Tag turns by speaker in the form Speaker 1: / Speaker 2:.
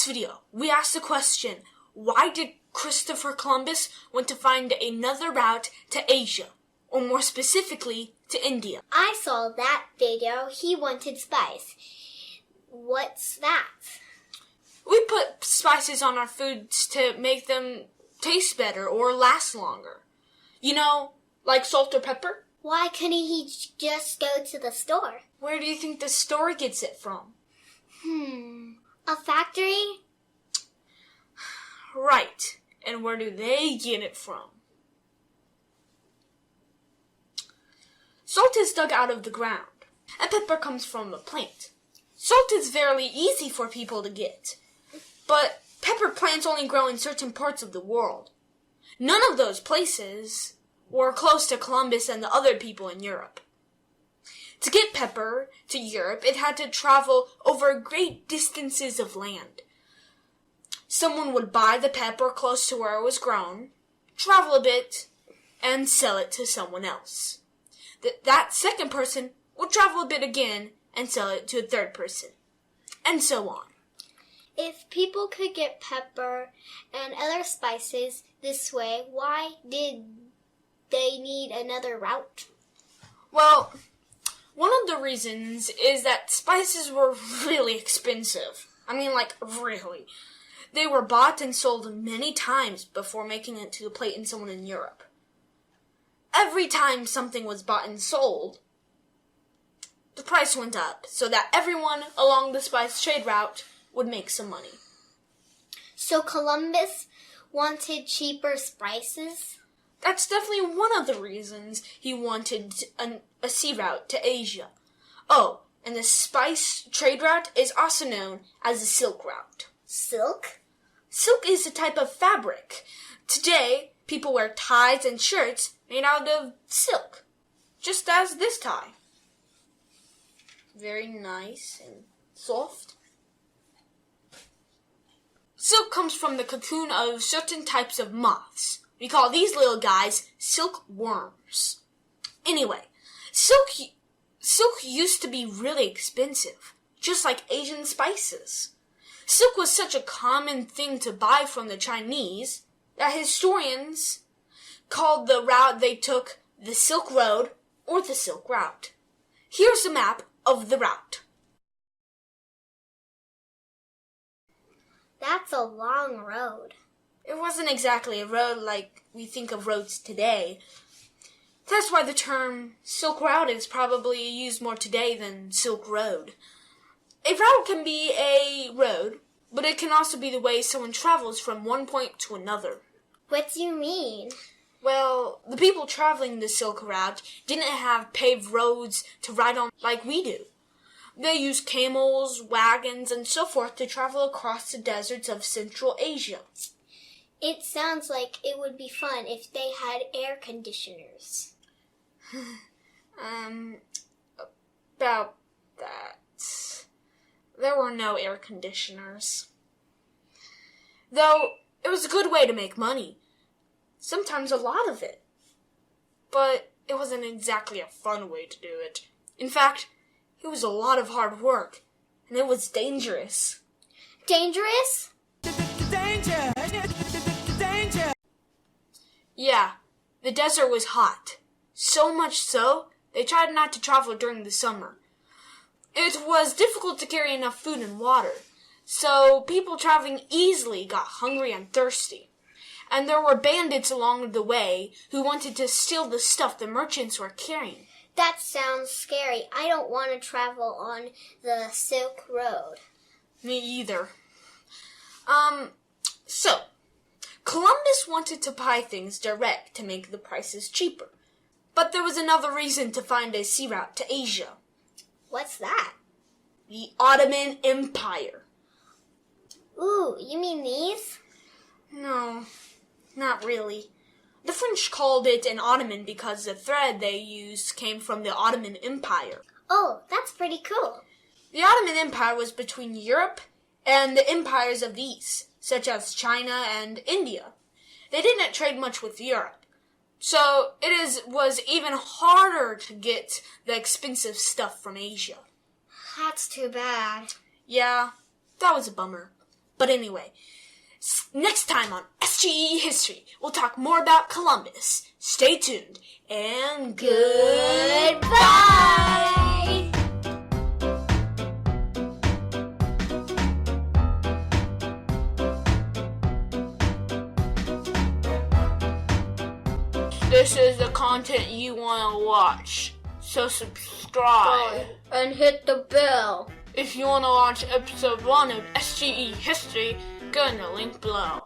Speaker 1: last video, we asked the question, why did Christopher Columbus want to find another route to Asia, or more specifically, to India?
Speaker 2: I saw that video. He wanted spice. What's that?
Speaker 1: We put spices on our foods to make them taste better or last longer. You know, like salt or pepper?
Speaker 2: Why couldn't he just go to the store?
Speaker 1: Where do you think the store gets it from?
Speaker 2: A factory?
Speaker 1: Right. And where do they get it from? Salt is dug out of the ground, and pepper comes from a plant. Salt is fairly easy for people to get, but pepper plants only grow in certain parts of the world. None of those places were close to Columbus and the other people in Europe. To get pepper to Europe, it had to travel over great distances of land. Someone would buy the pepper close to where it was grown, travel a bit, and sell it to someone else. That second person would travel a bit again and sell it to a third person, and so on.
Speaker 2: If people could get pepper and other spices this way, why did they need another route?
Speaker 1: Well, one of the reasons is that spices were really expensive. I mean, like, really. They were bought and sold many times before making it to the plate in someone in Europe. Every time something was bought and sold, the price went up so that everyone along the spice trade route would make some money.
Speaker 2: So Columbus wanted cheaper spices?
Speaker 1: That's definitely one of the reasons he wanted a sea route to Asia. Oh, and the spice trade route is also known as the Silk Route.
Speaker 2: Silk?
Speaker 1: Silk is a type of fabric. Today, people wear ties and shirts made out of silk, just as this tie. Very nice and soft. Silk comes from the cocoon of certain types of moths. We call these little guys silkworms. Anyway, silk used to be really expensive, just like Asian spices. Silk was such a common thing to buy from the Chinese that historians called the route they took the Silk Road or the Silk Route. Here's a map of the route.
Speaker 2: That's a long road.
Speaker 1: It wasn't exactly a road like we think of roads today. That's why the term Silk Route is probably used more today than Silk Road. A route can be a road, but it can also be the way someone travels from one point to another.
Speaker 2: What do you mean?
Speaker 1: Well, the people traveling the Silk Route didn't have paved roads to ride on like we do. They used camels, wagons, and so forth to travel across the deserts of Central Asia.
Speaker 2: It sounds like it would be fun if they had air conditioners.
Speaker 1: About that. There were no air conditioners. Though, it was a good way to make money. Sometimes a lot of it. But it wasn't exactly a fun way to do it. In fact, it was a lot of hard work, and it was dangerous.
Speaker 2: Dangerous?
Speaker 3: Danger! Danger!
Speaker 1: Yeah, the desert was hot. So much so, they tried not to travel during the summer. It was difficult to carry enough food and water, so people traveling easily got hungry and thirsty. And there were bandits along the way who wanted to steal the stuff the merchants were carrying.
Speaker 2: That sounds scary. I don't want to travel on the Silk Road.
Speaker 1: Me either. So, Columbus wanted to buy things direct to make the prices cheaper. But there was another reason to find a sea route to Asia.
Speaker 2: What's that?
Speaker 1: The Ottoman Empire.
Speaker 2: Ooh, you mean these?
Speaker 1: No, not really. The French called it an Ottoman because the thread they used came from the Ottoman Empire.
Speaker 2: Oh, that's pretty cool.
Speaker 1: The Ottoman Empire was between Europe and the empires of the East, such as China and India. They didn't trade much with Europe, so was even harder to get the expensive stuff from Asia.
Speaker 2: That's too bad.
Speaker 1: Yeah, that was a bummer. But anyway, next time on SGE History, we'll talk more about Columbus. Stay tuned, and goodbye! This is the content you want to watch, so subscribe.
Speaker 2: And hit the bell.
Speaker 1: If you want to watch episode 1 of SGE History, go in the link below.